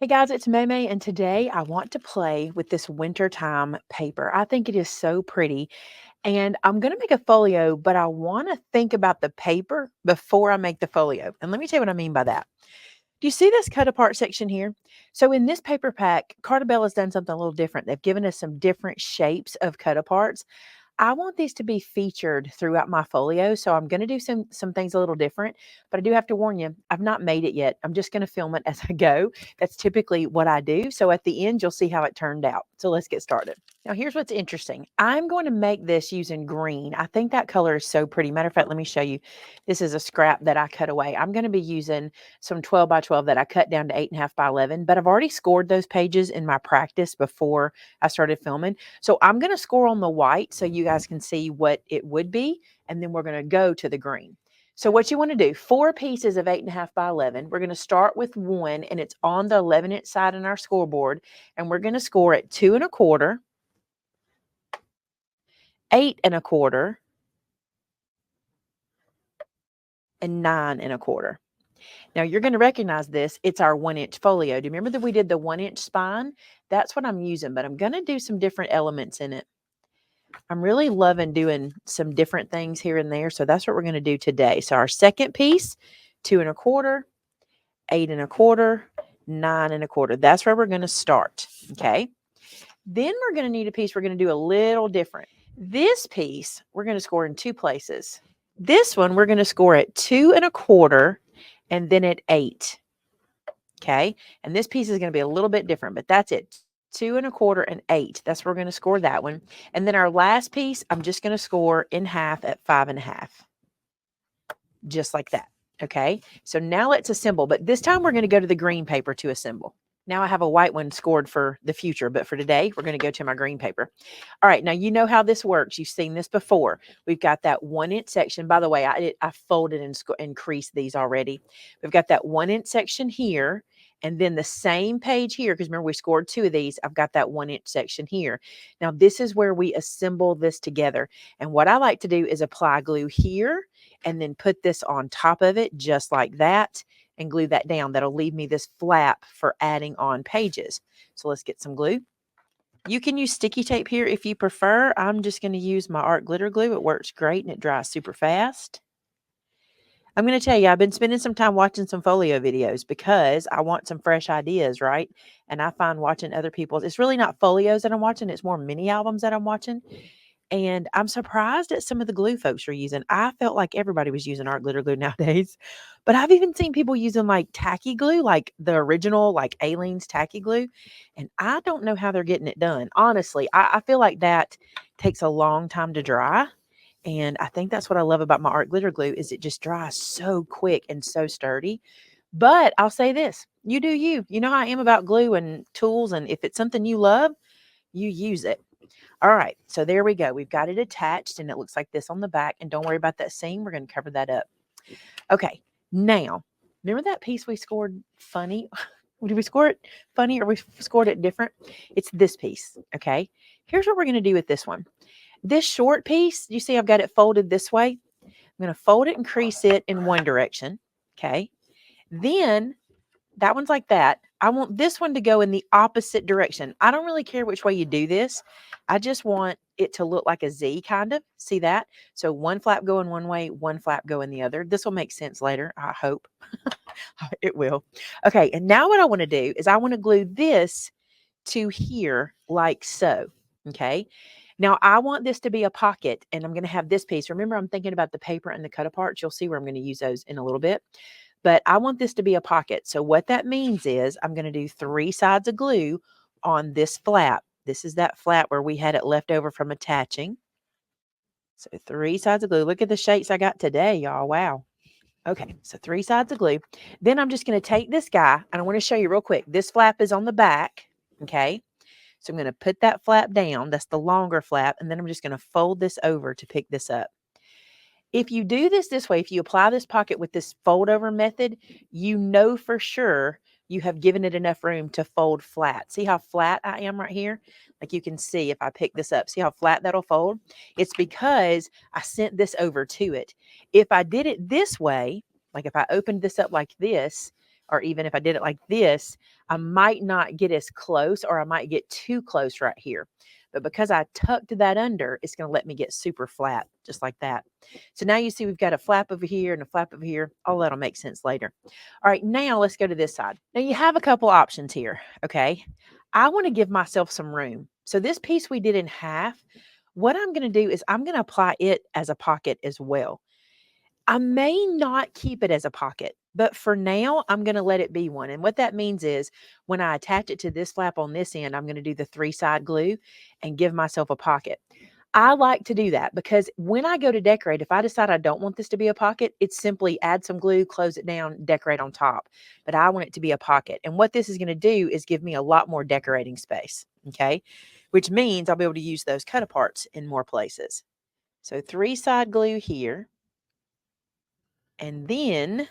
Hey guys, it's Maymay, and today I want to play with this wintertime paper. I think it is so pretty, and I'm going to make a folio, but I want to think about the paper before I make the folio. And let me tell you what I mean by that. Do you see this cut apart section here? So in this paper pack, Cartabell has done something a little different. They've given us some different shapes of cut aparts. I want these to be featured throughout my folio, so I'm going to do some things a little different, but I do have to warn you, I've not made it yet. I'm just going to film it as I go. That's typically what I do. So at the end, you'll see how it turned out. So let's get started. Now, here's what's interesting. I'm going to make this using green. I think that color is so pretty. Matter of fact, let me show you. This is a scrap that I cut away. I'm going to be using some 12 by 12 that I cut down to 8.5 by 11, but I've already scored those pages in my practice before I started filming. So I'm going to score on the white so you guys can see what it would be, and then we're going to go to the green. So what you want to do, 4 pieces of 8.5 by 11. We're going to start with one, and it's on the 11-inch side in our scoreboard, and we're going to score at 2 1/4, 8 1/4, and 9 1/4. Now you're going to recognize this. It's our 1-inch folio. Do you remember that we did the 1-inch spine? That's what I'm using, but I'm going to do some different elements in it. I'm really loving doing some different things here and there. So that's what we're going to do today. So our second piece, 2 1/4, 8 1/4, 9 1/4. That's where we're going to start. Okay. Then we're going to need a piece we're going to do a little different. This piece, we're going to score in 2 places. This one, we're going to score at 2 1/4 and then at 8. Okay. And this piece is going to be a little bit different, but that's it. 2 1/4 and 8. That's where we're going to score that one. And then our last piece, I'm just going to score in half at 5 1/2. Just like that. Okay. So now let's assemble, but this time we're going to go to the green paper to assemble. Now I have a white one scored for the future, but for today, we're going to go to my green paper. All right. Now, you know how this works. You've seen this before. We've got that 1-inch section. By the way, I folded and creased these already. We've got that 1-inch section here. And then the same page here, because remember we scored 2 of these, I've got that 1-inch section here. Now this is where we assemble this together. And what I like to do is apply glue here and then put this on top of it just like that and glue that down. That'll leave me this flap for adding on pages. So let's get some glue. You can use sticky tape here if you prefer. I'm just going to use my art glitter glue. It works great and it dries super fast. I'm going to tell you, I've been spending some time watching some folio videos because I want some fresh ideas, right? And I find watching other people's, it's really not folios that I'm watching, it's more mini albums that I'm watching. And I'm surprised at some of the glue folks are using. I felt like everybody was using art glitter glue nowadays, but I've even seen people using like tacky glue, like the original, like Aleene's tacky glue. And I don't know how they're getting it done. Honestly, I feel like that takes a long time to dry. And I think that's what I love about my art glitter glue is it just dries so quick and so sturdy. But I'll say this, you do you. You know how I am about glue and tools. And if it's something you love, you use it. All right, so there we go. We've got it attached and it looks like this on the back. And don't worry about that seam. We're going to cover that up. Okay, now, remember that piece we scored funny? Did we score it funny or we scored it different? It's this piece, okay? Here's what we're going to do with this one. This short piece, you see I've got it folded this way. I'm going to fold it and crease it in one direction, okay? Then that one's like that. I want this one to go in the opposite direction. I don't really care which way you do this. I just want it to look like a Z kind of. See that? So one flap going one way, one flap going the other. This will make sense later, I hope. It will. Okay, and now what I want to do is I want to glue this to here like so. Okay. Now I want this to be a pocket and I'm going to have this piece. Remember, I'm thinking about the paper and the cut aparts. You'll see where I'm going to use those in a little bit. But I want this to be a pocket. So what that means is I'm going to do 3 sides of glue on this flap. This is that flap where we had it left over from attaching. So 3 sides of glue. Look at the shapes I got today, y'all. Wow. Okay, so 3 sides of glue. Then I'm just going to take this guy, and I want to show you real quick. This flap is on the back, okay? So I'm going to put that flap down. That's the longer flap, and then I'm just going to fold this over to pick this up. If you do this way, if you apply this pocket with this fold over method, you know for sure you have given it enough room to fold flat. See how flat I am right here? Like you can see if I pick this up, see how flat that'll fold? It's because I sent this over to it. If I did it this way, like if I opened this up like this, or even if I did it like this, I might not get as close, or I might get too close right here. But because I tucked that under, it's going to let me get super flat, just like that. So now you see we've got a flap over here and a flap over here. All that'll make sense later. All right, now let's go to this side. Now you have a couple options here, okay? I want to give myself some room. So this piece we did in half, what I'm going to do is I'm going to apply it as a pocket as well. I may not keep it as a pocket, but for now, I'm going to let it be one. And what that means is when I attach it to this flap on this end, I'm going to do the 3-side glue and give myself a pocket. I like to do that because when I go to decorate, if I decide I don't want this to be a pocket, it's simply add some glue, close it down, decorate on top. But I want it to be a pocket. And what this is going to do is give me a lot more decorating space, okay? Which means I'll be able to use those cut aparts in more places. So 3-side glue here. And then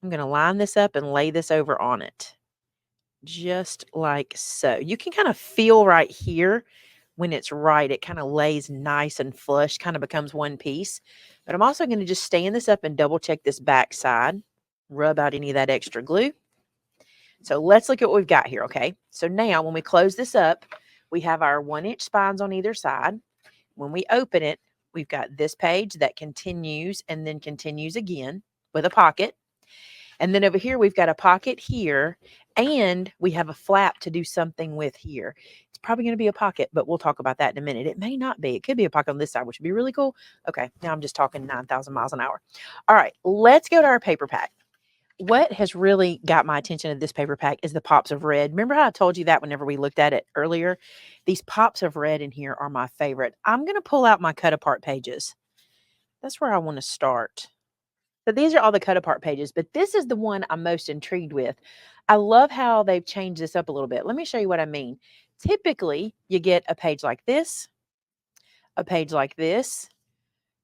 I'm going to line this up and lay this over on it. Just like so. You can kind of feel right here when it's right. It kind of lays nice and flush, kind of becomes one piece. But I'm also going to just stand this up and double check this back side. Rub out any of that extra glue. So let's look at what we've got here, okay? So now when we close this up, we have our 1-inch spines on either side. When we open it, we've got this page that continues and then continues again with a pocket. And then over here, we've got a pocket here, and we have a flap to do something with here. It's probably going to be a pocket, but we'll talk about that in a minute. It may not be. It could be a pocket on this side, which would be really cool. Okay, now I'm just talking 9,000 miles an hour. All right, let's go to our paper pack. What has really got my attention of this paper pack is the pops of red. Remember how I told you that whenever we looked at it earlier? These pops of red in here are my favorite. I'm going to pull out my cut apart pages. That's where I want to start. So these are all the cut apart pages, but this is the one I'm most intrigued with. I love how they've changed this up a little bit. Let me show you what I mean. Typically, you get a page like this, a page like this,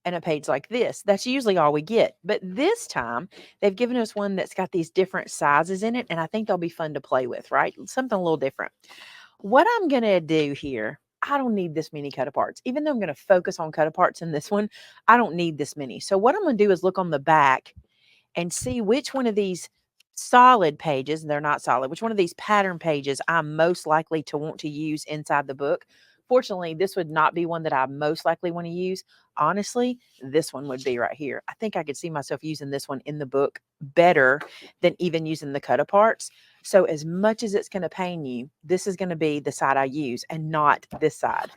and a page like this. That's usually all we get. But this time, they've given us one that's got these different sizes in it, and I think they'll be fun to play with, right? Something a little different. What I'm going to do here, I don't need this many cut aparts. Even though I'm going to focus on cut aparts in this one, I don't need this many. So what I'm going to do is look on the back and see which one of these solid pages, they're not solid, which one of these pattern pages I'm most likely to want to use inside the book. Fortunately, this would not be one that I most likely want to use. Honestly, this one would be right here. I think I could see myself using this one in the book better than even using the cut aparts. So as much as it's going to pain you, this is going to be the side I use and not this side.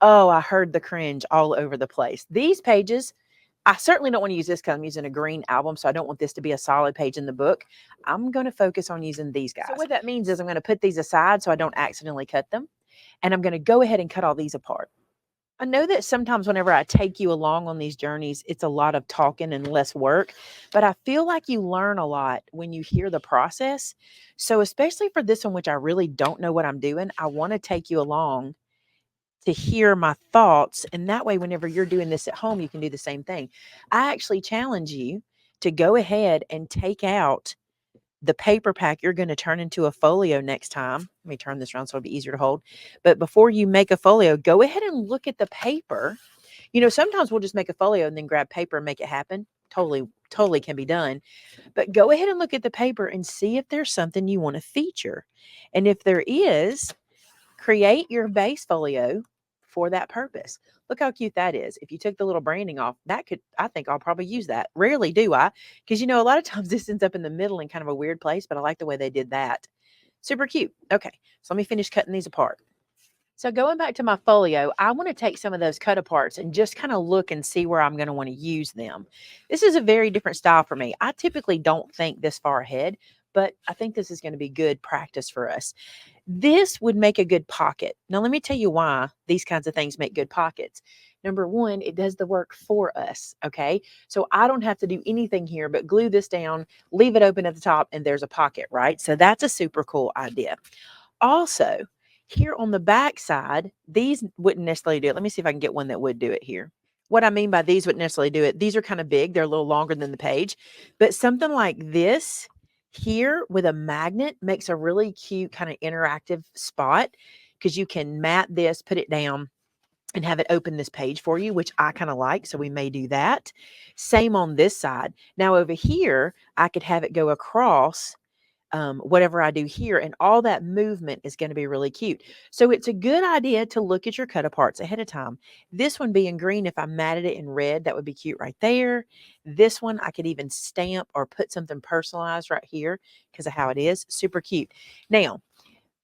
Oh, I heard the cringe all over the place. These pages, I certainly don't want to use this because I'm using a green album, so I don't want this to be a solid page in the book. I'm going to focus on using these guys. So what that means is I'm going to put these aside so I don't accidentally cut them, and I'm going to go ahead and cut all these apart. I know that sometimes whenever I take you along on these journeys, it's a lot of talking and less work, but I feel like you learn a lot when you hear the process. So especially for this one, which I really don't know what I'm doing, I want to take you along to hear my thoughts. And that way, whenever you're doing this at home, you can do the same thing. I actually challenge you to go ahead and take out the paper pack you're going to turn into a folio next time. Let me turn this around so it'll be easier to hold. But before you make a folio, go ahead and look at the paper. You know, sometimes we'll just make a folio and then grab paper and make it happen. Totally can be done. But go ahead and look at the paper and see if there's something you want to feature. And if there is, create your base folio for that purpose. Look how cute that is. If you took the little branding off, I think I'll probably use that. Rarely do I, because a lot of times this ends up in the middle in kind of a weird place, but I like the way they did that. Super cute. Okay, so let me finish cutting these apart. So going back to my folio, I want to take some of those cut aparts and just kind of look and see where I'm going to want to use them. This is a very different style for me. I typically don't think this far ahead, but I think this is going to be good practice for us. This would make a good pocket. Now, let me tell you why these kinds of things make good pockets. Number one, it does the work for us, okay? So I don't have to do anything here but glue this down, leave it open at the top, and there's a pocket, right? So that's a super cool idea. Also, here on the back side, these wouldn't necessarily do it. Let me see if I can get one that would do it here. What I mean by these wouldn't necessarily do it, these are kind of big. They're a little longer than the page. But something like this here with a magnet makes a really cute kind of interactive spot because you can mat this, put it down, and have it open this page for you, which I kind of like. So we may do that. Same on this side. Now over here, I could have it go across whatever I do here, and all that movement is going to be really cute. So it's a good idea to look at your cut aparts ahead of time. This one being green, if I matted it in red, that would be cute right there. This one, I could even stamp or put something personalized right here because of how it is. Super cute. Now,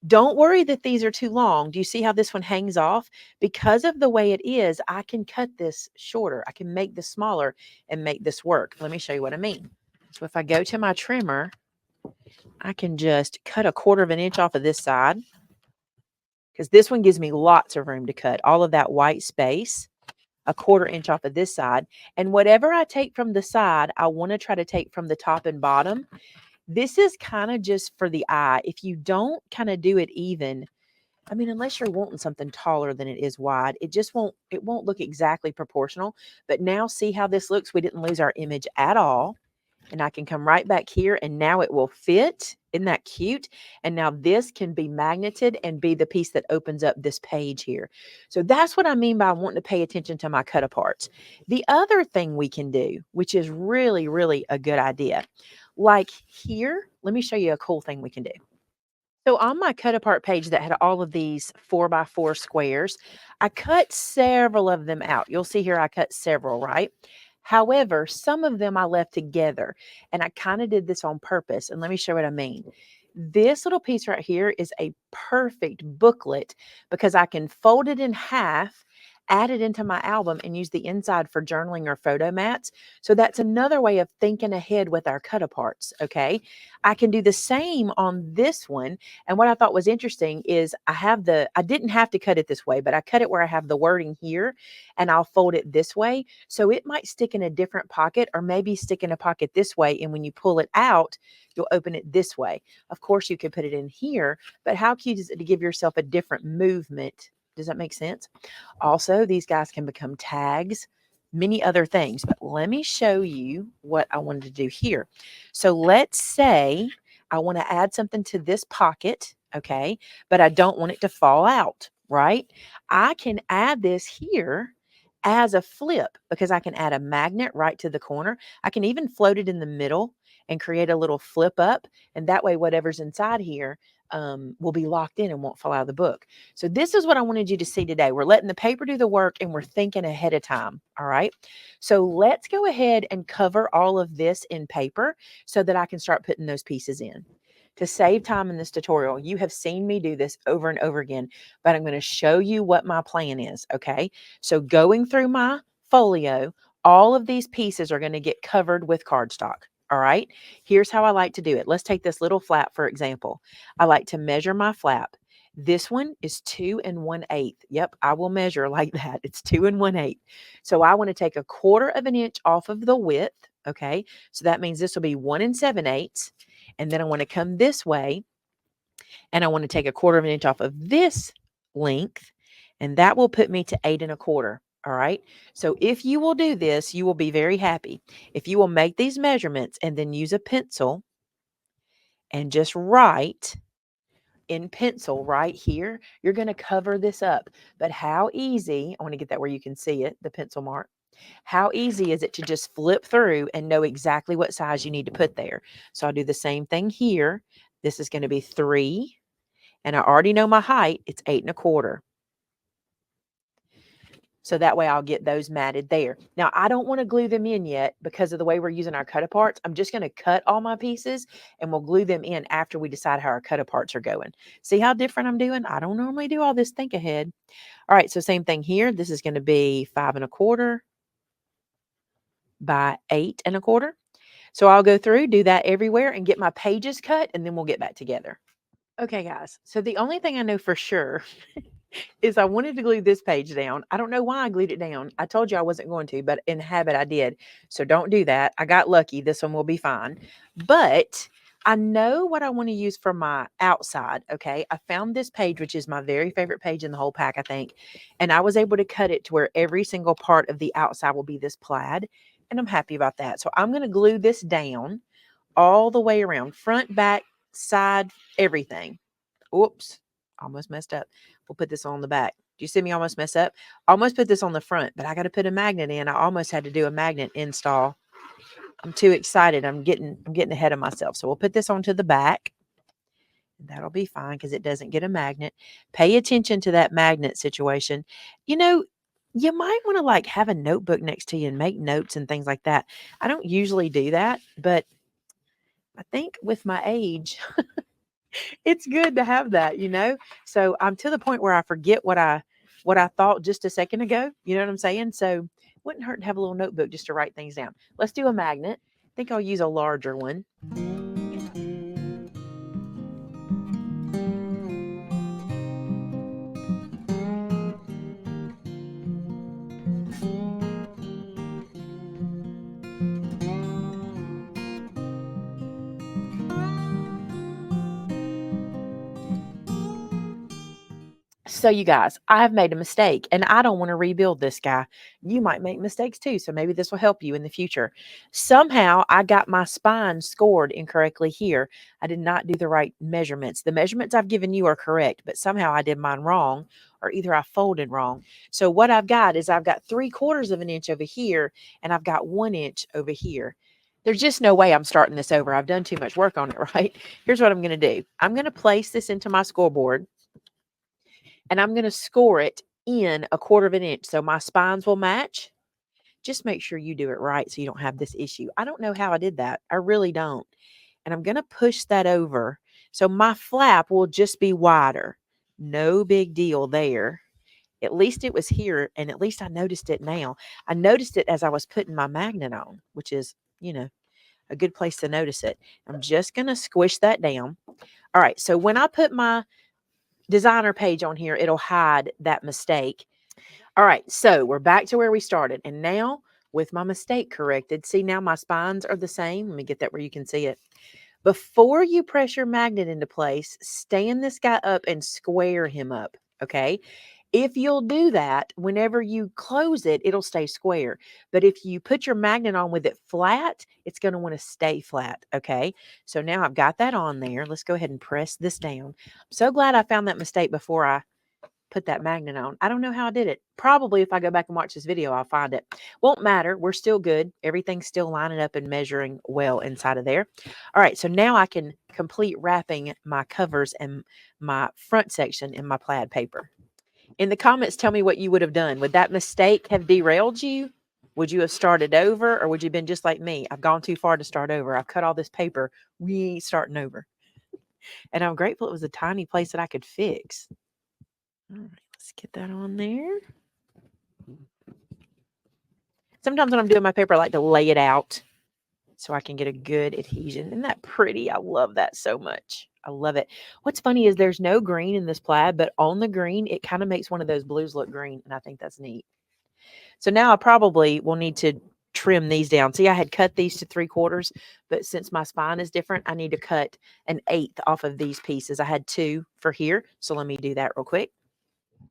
don't worry that these are too long. Do you see how this one hangs off? Because of the way it is, I can cut this shorter. I can make this smaller and make this work. Let me show you what I mean. So if I go to my trimmer, I can just cut 1/4 of an inch off of this side because this one gives me lots of room to cut all of that white space, 1/4 inch off of this side. And whatever I take from the side, I want to try to take from the top and bottom. This is kind of just for the eye. If you don't kind of do it even, I mean, unless you're wanting something taller than it is wide, it won't look exactly proportional. But now see how this looks? We didn't lose our image at all. And I can come right back here and now it will fit. Isn't that cute? And now this can be magneted and be the piece that opens up this page here. So that's what I mean by wanting to pay attention to my cut aparts. The other thing we can do, which is really, really a good idea, like here, let me show you a cool thing we can do. So on my cut apart page that had all of these 4x4 squares, I cut several of them out. You'll see here I cut several, right? However, some of them I left together, and I kind of did this on purpose. And let me show you what I mean. This little piece right here is a perfect booklet because I can fold it in half, add it into my album, and use the inside for journaling or photo mats. So that's another way of thinking ahead with our cut aparts. Okay. I can do the same on this one. And what I thought was interesting is I didn't have to cut it this way, but I cut it where I have the wording here and I'll fold it this way. So it might stick in a different pocket or maybe stick in a pocket this way. And when you pull it out, you'll open it this way. Of course, you could put it in here, but how cute is it to give yourself a different movement? Does that make sense? Also, these guys can become tags, many other things. But let me show you what I wanted to do here. So let's say I want to add something to this pocket, okay, but I don't want it to fall out, right? I can add this here as a flip because I can add a magnet right to the corner. I can even float it in the middle and create a little flip up. And that way, whatever's inside here will be locked in and won't fall out of the book. So this is what I wanted you to see today. We're letting the paper do the work and we're thinking ahead of time. All right. So let's go ahead and cover all of this in paper so that I can start putting those pieces in. To save time in this tutorial, you have seen me do this over and over again, but I'm going to show you what my plan is. Okay. So going through my folio, all of these pieces are going to get covered with cardstock. All right. Here's how I like to do it. Let's take this little flap, for example. I like to measure my flap. This one is 2 1/8. Yep, I will measure like that. It's 2 1/8. So I want to take 1/4 of an inch off of the width. Okay. So that means this will be 1 7/8. And then I want to come this way and I want to take 1/4 of an inch off of this length. And that will put me to 8 1/4. All right. So if you will do this, you will be very happy. If you will make these measurements and then use a pencil and just write in pencil right here, you're going to cover this up. But how easy, I want to get that where you can see it, the pencil mark. How easy is it to just flip through and know exactly what size you need to put there? So I'll do the same thing here. This is going to be 3, and I already know my height. It's 8 1/4. So that way I'll get those matted there. Now, I don't want to glue them in yet because of the way we're using our cut aparts. I'm just going to cut all my pieces and we'll glue them in after we decide how our cut aparts are going. See how different I'm doing? I don't normally do all this think ahead. All right, so same thing here. This is going to be 5 1/4 by 8 1/4. So I'll go through, do that everywhere and get my pages cut and then we'll get back together. Okay, guys. So the only thing I know for sure is I wanted to glue this page down. I don't know why I glued it down. I told you I wasn't going to, but in habit I did. So don't do that. I got lucky. This one will be fine. But I know what I want to use for my outside. Okay. I found this page, which is my very favorite page in the whole pack, I think. And I was able to cut it to where every single part of the outside will be this plaid. And I'm happy about that. So I'm going to glue this down all the way around, front, back, side, everything. Oops, almost messed up. We'll put this on the back. Do you see me almost mess up? I almost put this on the front, but I got to put a magnet in. I almost had to do a magnet install. I'm too excited. I'm getting ahead of myself. So we'll put this onto the back. That'll be fine because it doesn't get a magnet. Pay attention to that magnet situation. You know, you might want to like have a notebook next to you and make notes and things like that. I don't usually do that, but I think with my age, it's good to have that, you know? So I'm to the point where I forget what I thought just a second ago. You know what I'm saying? So wouldn't hurt to have a little notebook just to write things down. Let's do a magnet. I think I'll use a larger one. So, you guys, I've made a mistake and I don't want to rebuild this guy. You might make mistakes too. So, maybe this will help you in the future. Somehow, I got my spine scored incorrectly here. I did not do the right measurements. The measurements I've given you are correct, but somehow I did mine wrong, or either I folded wrong. So, what I've got is I've got 3/4 of an inch over here and I've got 1 inch over here. There's just no way I'm starting this over. I've done too much work on it, right? Here's what I'm going to do. I'm going to place this into my scoreboard and I'm going to score it in 1/4 of an inch so my spines will match. Just make sure you do it right so you don't have this issue. I don't know how I did that. I really don't. And I'm going to push that over so my flap will just be wider. No big deal there. At least it was here, and at least I noticed it now. I noticed it as I was putting my magnet on, which is, a good place to notice it. I'm just going to squish that down. All right, so when I put my designer page on here, it'll hide that mistake. All right, so we're back to where we started. And now with my mistake corrected, see now my spines are the same. Let me get that where you can see it. Before you press your magnet into place, stand this guy up and square him up, okay? If you'll do that, whenever you close it, it'll stay square. But if you put your magnet on with it flat, it's going to want to stay flat, okay? So now I've got that on there. Let's go ahead and press this down. I'm so glad I found that mistake before I put that magnet on. I don't know how I did it. Probably if I go back and watch this video, I'll find it. Won't matter. We're still good. Everything's still lining up and measuring well inside of there. All right, so now I can complete wrapping my covers and my front section in my plaid paper. In the comments, tell me what you would have done. Would that mistake have derailed you? Would you have started over, or would you have been just like me? I've gone too far to start over. I've cut all this paper. We ain't starting over. And I'm grateful it was a tiny place that I could fix. All right, let's get that on there. Sometimes when I'm doing my paper, I like to lay it out so I can get a good adhesion. Isn't that pretty? I love that so much. I love it. What's funny is there's no green in this plaid, but on the green, it kind of makes one of those blues look green, and I think that's neat. So now I probably will need to trim these down. See, I had cut these to 3/4, but since my spine is different, I need to cut 1/8 off of these pieces. I had 2 for here, so let me do that real quick.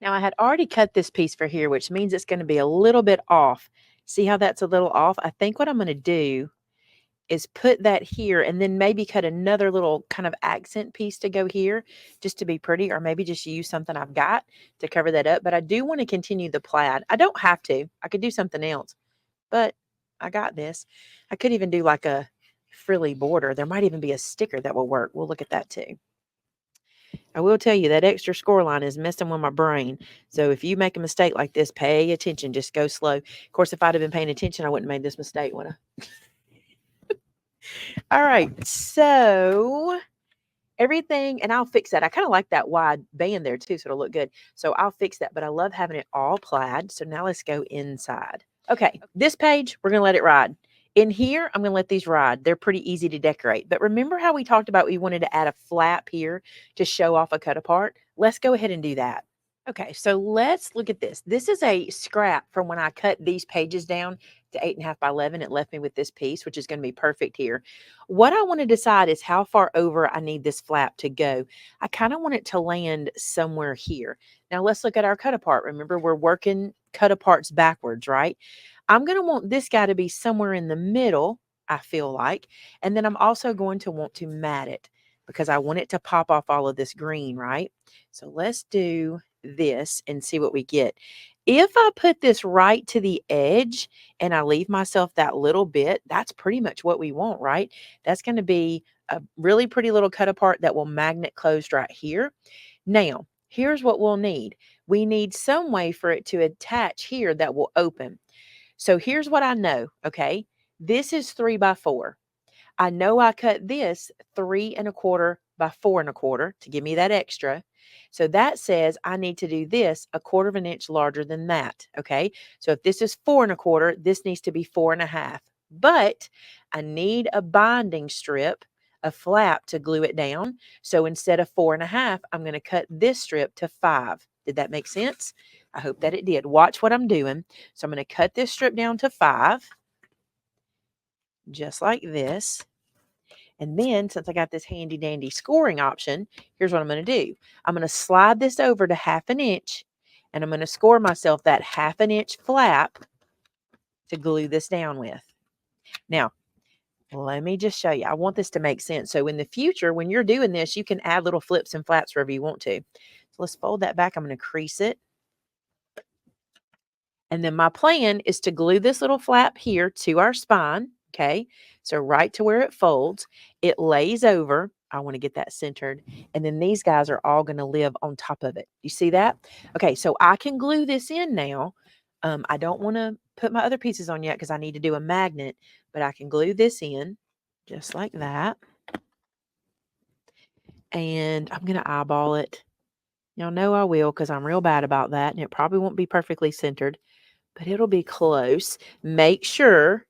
Now I had already cut this piece for here, which means it's going to be a little bit off. See how that's a little off? I think what I'm going to do is put that here and then maybe cut another little kind of accent piece to go here just to be pretty, or maybe just use something I've got to cover that up. But I do want to continue the plaid. I don't have to. I could do something else, but I got this. I could even do like a frilly border. There might even be a sticker that will work. We'll look at that too. I will tell you that extra score line is messing with my brain. So if you make a mistake like this, pay attention. Just go slow. Of course, if I'd have been paying attention, I wouldn't have made this mistake, would I? All right. So everything, and I'll fix that. I kind of like that wide band there too, so it'll look good. So I'll fix that, but I love having it all plaid. So now let's go inside. Okay, this page, we're going to let it ride. In here, I'm going to let these ride. They're pretty easy to decorate. But remember how we talked about we wanted to add a flap here to show off a cut apart? Let's go ahead and do that. Okay, so let's look at this. This is a scrap from when I cut these pages down to 8.5 by 11. It left me with this piece, which is going to be perfect here. What I want to decide is how far over I need this flap to go. I kind of want it to land somewhere here. Now let's look at our cut apart. Remember, we're working cut aparts backwards, right? I'm going to want this guy to be somewhere in the middle, I feel like. And then I'm also going to want to mat it because I want it to pop off all of this green, right? So let's do this and see what we get. If I put this right to the edge and I leave myself that little bit, that's pretty much what we want, right? That's going to be a really pretty little cut apart that will magnet closed right here. Now, here's what we'll need. We need some way for it to attach here that will open. So here's what I know, okay? This is 3 by 4. I know I cut this 3 1/4 by 4 1/4 to give me that extra. So that says I need to do this 1/4 of an inch larger than that. Okay. So if this is 4 1/4, this needs to be 4 1/2. But I need a binding strip, a flap to glue it down. So instead of 4 1/2, I'm going to cut this strip to 5. Did that make sense? I hope that it did. Watch what I'm doing. So I'm going to cut this strip down to 5, just like this. And then, since I got this handy dandy scoring option, here's what I'm going to do. I'm going to slide this over to 1/2 inch, and I'm going to score myself that 1/2 inch flap to glue this down with. Now, let me just show you. I want this to make sense. So in the future, when you're doing this, you can add little flips and flaps wherever you want to. So let's fold that back. I'm going to crease it. And then my plan is to glue this little flap here to our spine. Okay. So right to where it folds, it lays over. I want to get that centered. And then these guys are all going to live on top of it. You see that? Okay. So I can glue this in now. I don't want to put my other pieces on yet because I need to do a magnet, but I can glue this in just like that. And I'm going to eyeball it. Y'all know I will because I'm real bad about that. And it probably won't be perfectly centered, but it'll be close. Make sure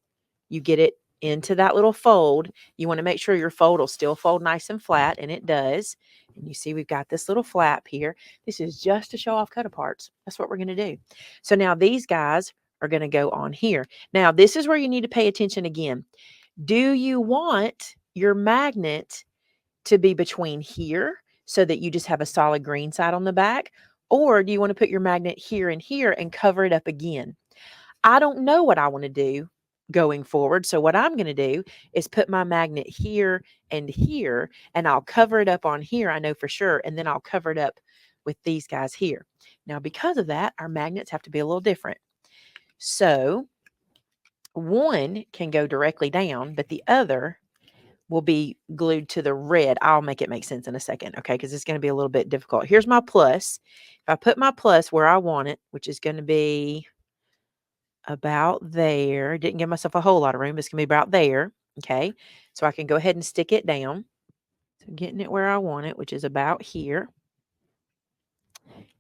you get it into that little fold. You want to make sure your fold will still fold nice and flat, and it does. And you see we've got this little flap here. This is just to show off cut aparts. That's what we're going to do. So now these guys are going to go on here. Now this is where you need to pay attention again. Do you want your magnet to be between here so that you just have a solid green side on the back? Or do you want to put your magnet here and here and cover it up again? I don't know what I want to do going forward. So what I'm going to do is put my magnet here and here, and I'll cover it up on here, I know for sure, and then I'll cover it up with these guys here. Now, because of that, our magnets have to be a little different. So one can go directly down, but the other will be glued to the red. I'll make it make sense in a second, okay, because it's going to be a little bit difficult. Here's my plus. If I put my plus where I want it, which is going to be about there. Didn't give myself a whole lot of room. It's going to be about there. Okay. So I can go ahead and stick it down. So getting it where I want it, which is about here.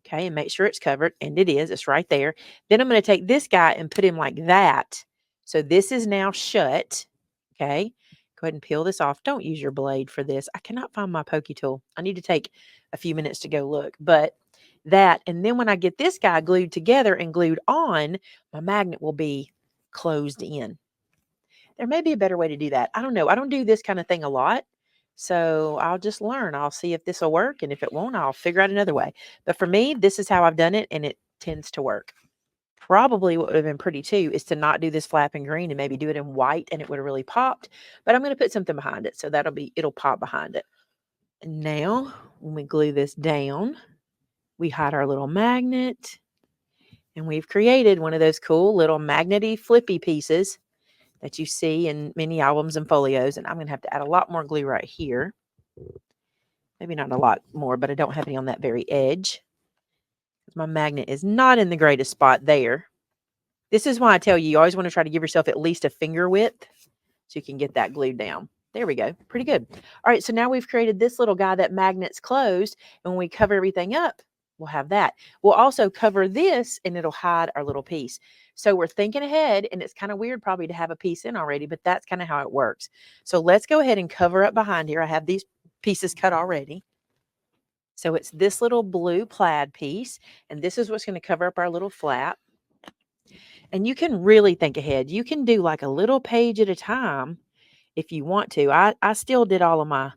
Okay. And make sure it's covered. And it is. It's right there. Then I'm going to take this guy and put him like that. So this is now shut. Okay. Go ahead and peel this off. Don't use your blade for this. I cannot find my pokey tool. I need to take a few minutes to go look. But that, and then when I get this guy glued together and glued on, my magnet will be closed in. There may be a better way to do that. I don't know. I don't do this kind of thing a lot. So I'll just learn. I'll see if this will work. And if it won't, I'll figure out another way. But for me, this is how I've done it. And it tends to work. Probably what would have been pretty too is to not do this flap in green and maybe do it in white, and it would have really popped. But I'm going to put something behind it. So it'll pop behind it. And now when we glue this down, we hide our little magnet, and we've created one of those cool little magnety flippy pieces that you see in many albums and folios. And I'm going to have to add a lot more glue right here. Maybe not a lot more, but I don't have any on that very edge. My magnet is not in the greatest spot there. This is why I tell you, you always want to try to give yourself at least a finger width so you can get that glued down. There we go. Pretty good. All right, so now we've created this little guy that magnets closed, and when we cover everything up, we'll have that. We'll also cover this, and it'll hide our little piece. So we're thinking ahead, and it's kind of weird probably to have a piece in already, but that's kind of how it works. So let's go ahead and cover up behind here. I have these pieces cut already. So it's this little blue plaid piece, and this is what's going to cover up our little flap. And you can really think ahead. You can do like a little page at a time if you want to. I still did all of my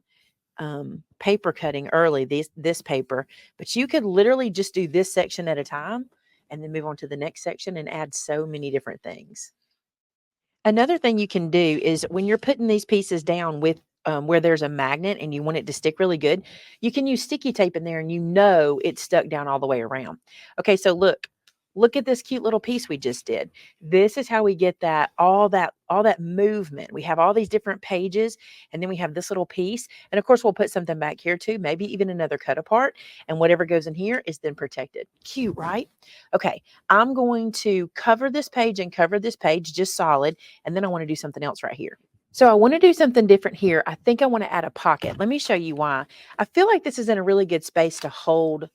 paper cutting early, this paper, but you could literally just do this section at a time and then move on to the next section and add so many different things. Another thing you can do is when you're putting these pieces down with where there's a magnet and you want it to stick really good, you can use sticky tape in there and you know it's stuck down all the way around. Okay, so look at this cute little piece we just did. This is how we get all that movement. We have all these different pages, and then we have this little piece. And of course, we'll put something back here too, maybe even another cut apart. And whatever goes in here is then protected. Cute, right? Okay, I'm going to cover this page and cover this page just solid. And then I want to do something else right here. So I want to do something different here. I think I want to add a pocket. Let me show you why. I feel like this is in a really good space to hold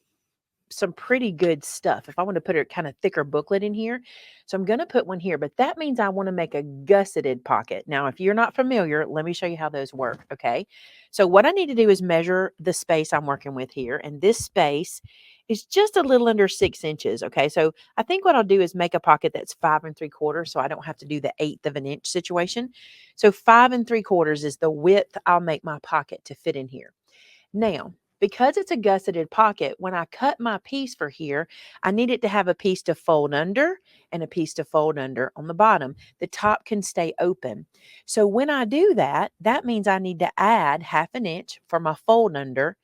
some pretty good stuff if I want to put a kind of thicker booklet in here. So I'm going to put one here, but that means I want to make a gusseted pocket. Now, if you're not familiar, let me show you how those work. Okay. So what I need to do is measure the space I'm working with here. And this space is just a little under 6 inches. Okay. So I think what I'll do is make a pocket that's 5 3/4. So I don't have to do the 1/8 of an inch situation. So 5 3/4 is the width I'll make my pocket to fit in here. Now, because it's a gusseted pocket, when I cut my piece for here, I need it to have a piece to fold under and a piece to fold under on the bottom. The top can stay open. So when I do that, that means I need to add 1/2 inch for my fold under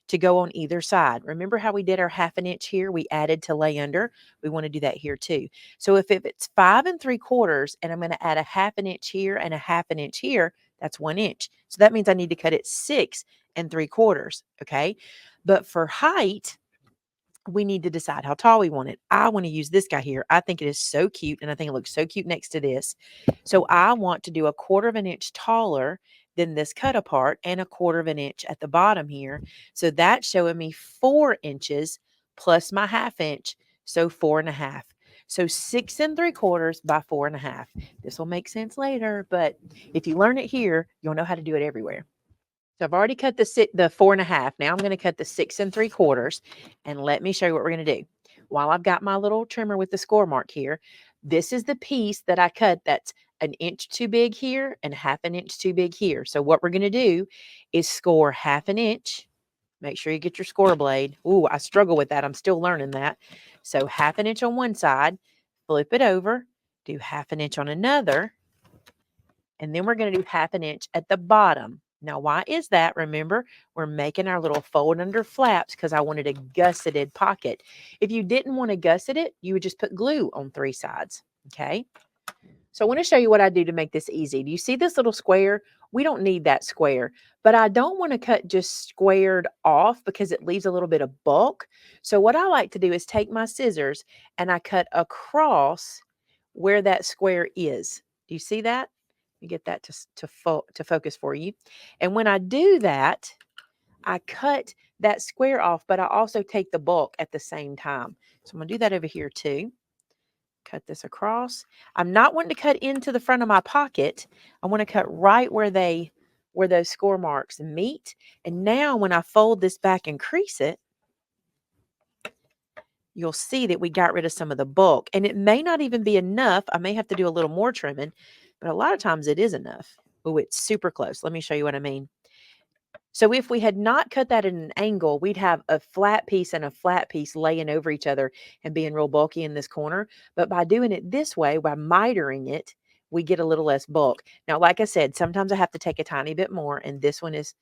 to go on either side. Remember how we did our 1/2 inch here? We added to lay under. We want to do that here too. So if it's 5 3/4 and I'm going to add a 1/2 inch here and a 1/2 inch here, that's 1 inch. So that means I need to cut it 6 3/4. Okay. But for height, we need to decide how tall we want it. I want to use this guy here. I think it is so cute, and I think it looks so cute next to this. So I want to do a 1/4 of an inch taller than this cut apart and a 1/4 of an inch at the bottom here. So that's showing me 4 inches plus my 1/2 inch, so 4 1/2. So 6 3/4 by 4 1/2. This will make sense later, but if you learn it here, you'll know how to do it everywhere. So I've already cut the 4 1/2. Now I'm going to cut the 6 3/4, and let me show you what we're going to do. While I've got my little trimmer with the score mark here, this is the piece that I cut that's an inch too big here and 1/2 an inch too big here. So what we're going to do is score 1/2 an inch. Make sure you get your score blade. Ooh, I struggle with that. I'm still learning that. So 1/2 an inch on one side, flip it over, do 1/2 an inch on another, and then we're going to do 1/2 an inch at the bottom. Now, why is that? Remember, we're making our little fold under flaps because I wanted a gusseted pocket. If you didn't want to gusset it, you would just put glue on 3 sides. Okay. So I want to show you what I do to make this easy. Do you see this little square? We don't need that square, but I don't want to cut just squared off because it leaves a little bit of bulk. So what I like to do is take my scissors and I cut across where that square is. Do you see that? Let me get that to focus for you. And when I do that, I cut that square off, but I also take the bulk at the same time. So I'm going to do that over here too. Cut this across. I'm not wanting to cut into the front of my pocket. I want to cut right where those score marks meet. And now when I fold this back and crease it, you'll see that we got rid of some of the bulk. And it may not even be enough. I may have to do a little more trimming, but a lot of times it is enough. Oh, it's super close. Let me show you what I mean. So if we had not cut that at an angle, we'd have a flat piece and a flat piece laying over each other and being real bulky in this corner. But by doing it this way, by mitering it, we get a little less bulk. Now, like I said, sometimes I have to take a tiny bit more, and this one is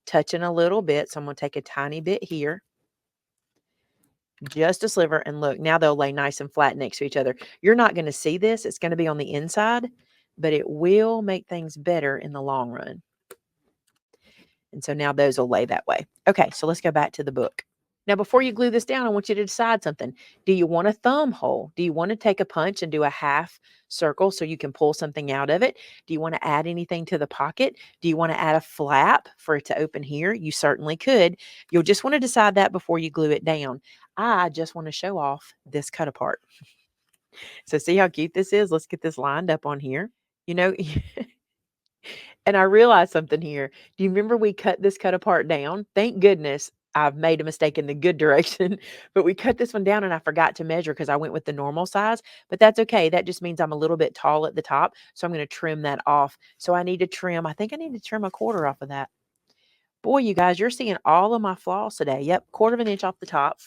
touching a little bit. So I'm going to take a tiny bit here, just a sliver, and look, now they'll lay nice and flat next to each other. You're not going to see this. It's going to be on the inside, but it will make things better in the long run. And so now those will lay that way. Okay, so let's go back to the book. Now, before you glue this down, I want you to decide something. Do you want a thumb hole? Do you want to take a punch and do a half circle so you can pull something out of it? Do you want to add anything to the pocket? Do you want to add a flap for it to open here? You certainly could. You'll just want to decide that before you glue it down. I just want to show off this cut apart. So see how cute this is? Let's get this lined up on here. You know, and I realized something here. Do you remember we cut this cut apart down? Thank goodness I've made a mistake in the good direction, but we cut this one down and I forgot to measure because I went with the normal size, but that's okay. That just means I'm a little bit tall at the top. So I'm going to trim that off. So I need to trim, I think I need to trim a 1/4 off of that. Boy, you guys, you're seeing all of my flaws today. Yep, 1/4 of an inch off the top.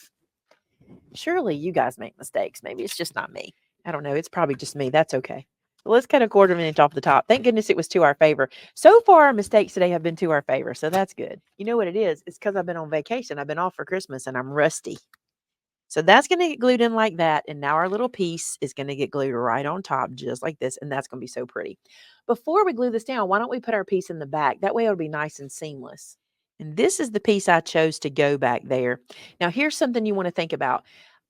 Surely you guys make mistakes. Maybe it's just not me. I don't know. It's probably just me. That's okay. Let's cut a quarter of an inch off the top. Thank goodness it was to our favor. So far, our mistakes today have been to our favor, so that's good. You know what it is? It's because I've been on vacation. I've been off for Christmas and I'm rusty. So that's going to get glued in like that. And now our little piece is going to get glued right on top, just like this. And that's going to be so pretty. Before we glue this down, why don't we put our piece in the back? That way it'll be nice and seamless. And this is the piece I chose to go back there. Now, here's something you want to think about.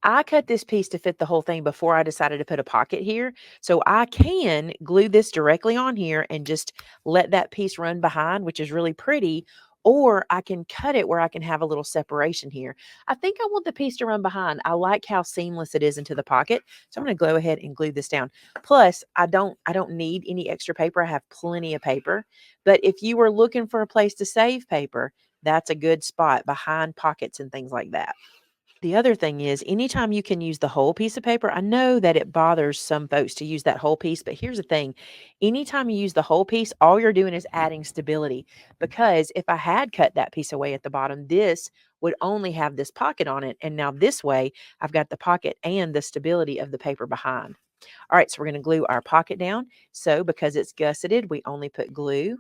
I cut this piece to fit the whole thing before I decided to put a pocket here. So I can glue this directly on here and just let that piece run behind, which is really pretty. Or I can cut it where I can have a little separation here. I think I want the piece to run behind. I like how seamless it is into the pocket. So I'm going to go ahead and glue this down. Plus, I don't need any extra paper. I have plenty of paper. But if you were looking for a place to save paper, that's a good spot behind pockets and things like that. The other thing is, anytime you can use the whole piece of paper, I know that it bothers some folks to use that whole piece, but here's the thing. Anytime you use the whole piece, all you're doing is adding stability. Because if I had cut that piece away at the bottom, this would only have this pocket on it. And now this way, I've got the pocket and the stability of the paper behind. All right, so we're going to glue our pocket down. So because it's gusseted, we only put glue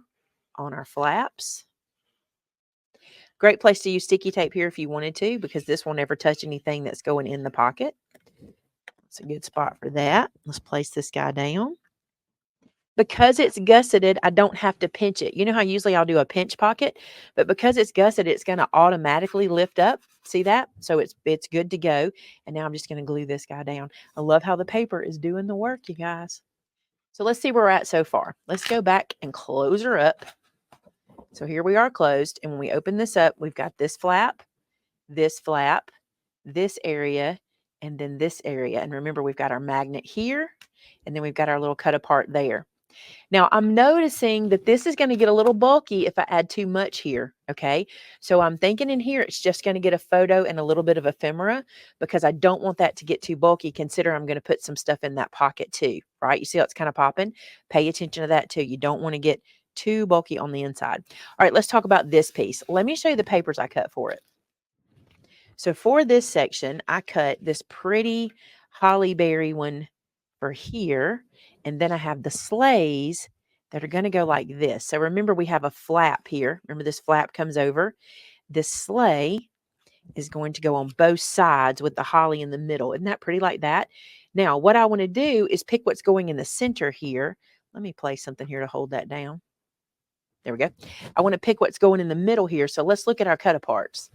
on our flaps. Great place to use sticky tape here if you wanted to, because this will never touch anything that's going in the pocket. It's a good spot for that. Let's place this guy down. Because it's gusseted, I don't have to pinch it. You know how usually I'll do a pinch pocket, but because it's gusseted, it's going to automatically lift up. See that? So it's good to go. And now I'm just going to glue this guy down. I love how the paper is doing the work, you guys. So let's see where we're at so far. Let's go back and close her up. So here we are closed. And when we open this up, we've got this flap, this area, and then this area. And remember, we've got our magnet here, and then we've got our little cut apart there. Now, I'm noticing that this is going to get a little bulky if I add too much here, okay? So I'm thinking in here, it's just going to get a photo and a little bit of ephemera because I don't want that to get too bulky. Consider I'm going to put some stuff in that pocket too, right? You see how it's kind of popping? Pay attention to that too. You don't want to get too bulky on the inside. All right, let's talk about this piece. Let me show you the papers I cut for it. So for this section, I cut this pretty holly berry one for here. And then I have the sleighs that are going to go like this. So remember, we have a flap here. Remember, this flap comes over. This sleigh is going to go on both sides with the holly in the middle. Isn't that pretty like that? Now, what I want to do is pick what's going in the center here. Let me place something here to hold that down. There we go. I want to pick what's going in the middle here. So let's look at our cut aparts.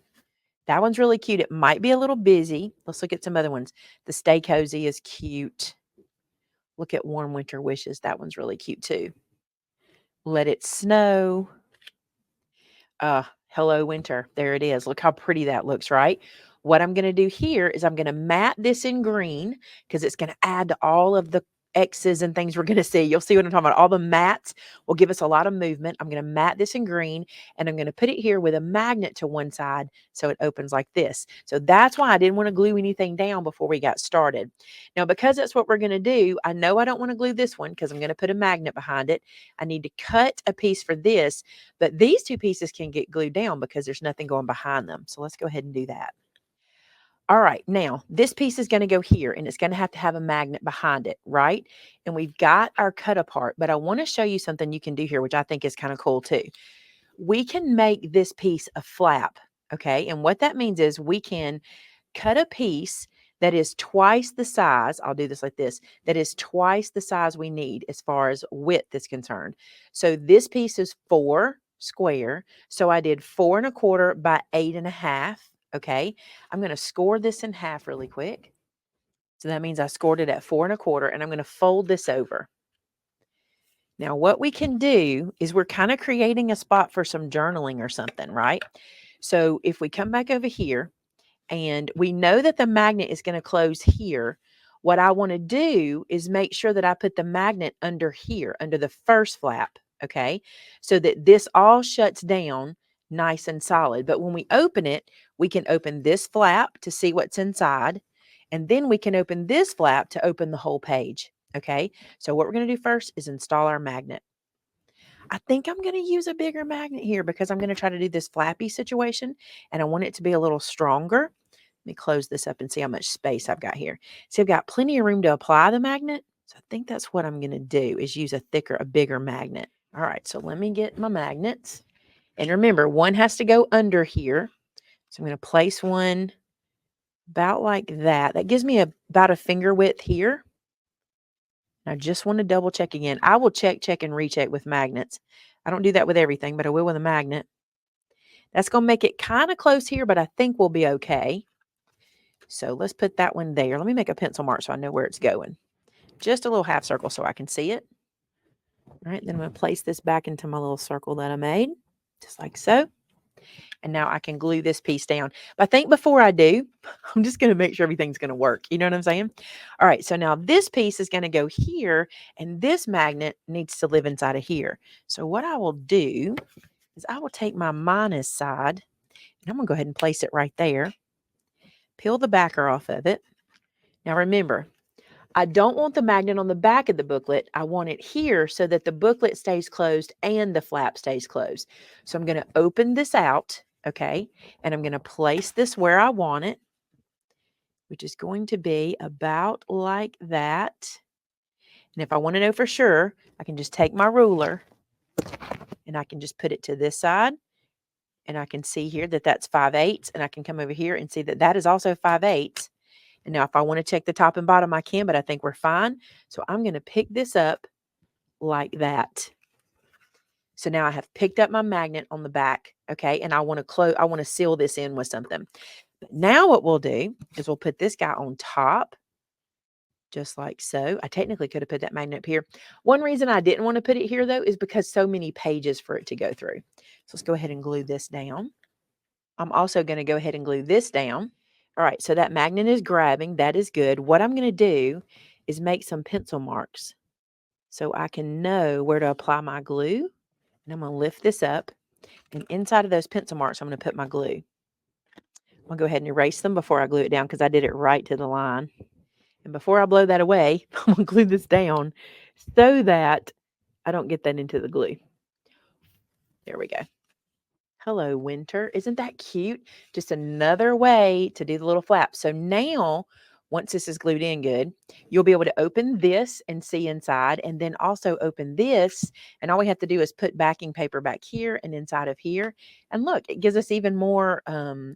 That one's really cute. It might be a little busy. Let's look at some other ones. The Stay Cozy is cute. Look at Warm Winter Wishes. That one's really cute too. Let It Snow. Hello Winter. There it is. Look how pretty that looks, right? What I'm going to do here is I'm going to mat this in green because it's going to add to all of the X's and things we're going to see. You'll see what I'm talking about. All the mats will give us a lot of movement. I'm going to mat this in green and I'm going to put it here with a magnet to one side so it opens like this. So that's why I didn't want to glue anything down before we got started. Now, because that's what we're going to do, I know I don't want to glue this one because I'm going to put a magnet behind it. I need to cut a piece for this, but these two pieces can get glued down because there's nothing going behind them. So let's go ahead and do that. All right, now this piece is going to go here and it's going to have a magnet behind it, right? And we've got our cut apart, but I want to show you something you can do here, which I think is kind of cool too. We can make this piece a flap, okay? And what that means is we can cut a piece that is twice the size. I'll do this like this. That is twice the size we need as far as width is concerned. So this piece is 4 square. So I did 4 1/4 by 8 1/2. Okay. I'm going to score this in half really quick. So that means I scored it at 4 1/4 and I'm going to fold this over. Now what we can do is we're kind of creating a spot for some journaling or something, right? So if we come back over here, and we know that the magnet is going to close here. What I want to do is make sure that I put the magnet under here, under the first flap, okay? So that this all shuts down nice and solid. But when we open it, we can open this flap to see what's inside. And then we can open this flap to open the whole page, okay? So what we're going to do first is install our magnet. I think I'm going to use a bigger magnet here because I'm going to try to do this flappy situation and I want it to be a little stronger. Let me close this up and see how much space I've got here. See, I've got plenty of room to apply the magnet, So I think that's what I'm going to do is use a bigger magnet. All right, so let me get my magnets. And remember, one has to go under here. So I'm going to place one about like that. That gives me about a finger width here. And I just want to double check again. I will check, and recheck with magnets. I don't do that with everything, but I will with a magnet. That's going to make it kind of close here, but I think we'll be okay. So let's put that one there. Let me make a pencil mark so I know where it's going. Just a little half circle so I can see it. All right, then I'm going to place this back into my little circle that I made, just like so. And now I can glue this piece down. But I think before I do, I'm just going to make sure everything's going to work. You know what I'm saying? All right, so now this piece is going to go here, and this magnet needs to live inside of here. So what I will do is I will take my minus side, and I'm going to go ahead and place it right there. Peel the backer off of it. Now remember, I don't want the magnet on the back of the booklet. I want it here so that the booklet stays closed and the flap stays closed. So I'm going to open this out, okay, and I'm going to place this where I want it, which is going to be about like that. And if I want to know for sure, I can just take my ruler and I can just put it to this side. And I can see here that that's 5/8. And I can come over here and see that that is also 5/8. And now if I want to check the top and bottom, I can, but I think we're fine. So I'm going to pick this up like that. So now I have picked up my magnet on the back, okay? And I want to seal this in with something. But now what we'll do is we'll put this guy on top, just like so. I technically could have put that magnet up here. One reason I didn't want to put it here, though, is because so many pages for it to go through. So let's go ahead and glue this down. I'm also going to go ahead and glue this down. All right, so that magnet is grabbing. That is good. What I'm going to do is make some pencil marks so I can know where to apply my glue. And I'm going to lift this up. And inside of those pencil marks, I'm going to put my glue. I'm going to go ahead and erase them before I glue it down because I did it right to the line. And before I blow that away, I'm going to glue this down so that I don't get that into the glue. There we go. Hello, winter. Isn't that cute? Just another way to do the little flap. So now, once this is glued in good, you'll be able to open this and see inside, and then also open this. And all we have to do is put backing paper back here and inside of here. And look, it gives us even more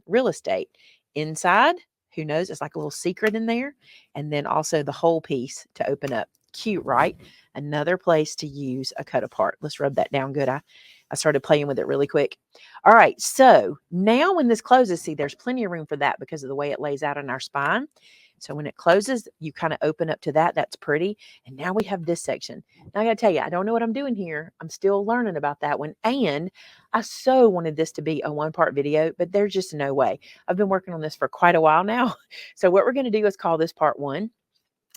real estate. Inside, who knows? It's like a little secret in there. And then also the whole piece to open up. Cute, right? Another place to use a cut apart. Let's rub that down good. I started playing with it really quick. All right, so now when this closes, see, there's plenty of room for that because of the way it lays out on our spine. So when it closes, you kind of open up to that. That's pretty. And now we have this section. Now I got to tell you, I don't know what I'm doing here. I'm still learning about that one. And I so wanted this to be a one-part video, but there's just no way. I've been working on this for quite a while now. So what we're going to do is call this part 1.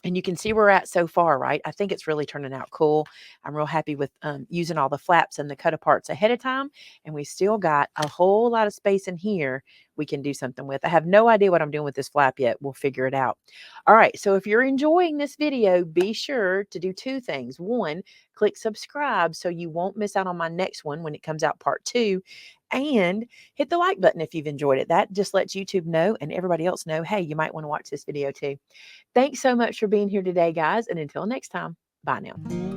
And you can see where we're at so far, right? I think it's really turning out cool. I'm real happy with using all the flaps and the cut aparts ahead of time. And we still got a whole lot of space in here we can do something with. I have no idea what I'm doing with this flap yet. We'll figure it out. All right. So if you're enjoying this video, be sure to do 2 things. 1, click subscribe so you won't miss out on my next one when it comes out part 2. And hit the like button if you've enjoyed it. That just lets YouTube know and everybody else know, hey, you might want to watch this video too. Thanks so much for being here today, guys. And until next time, bye now.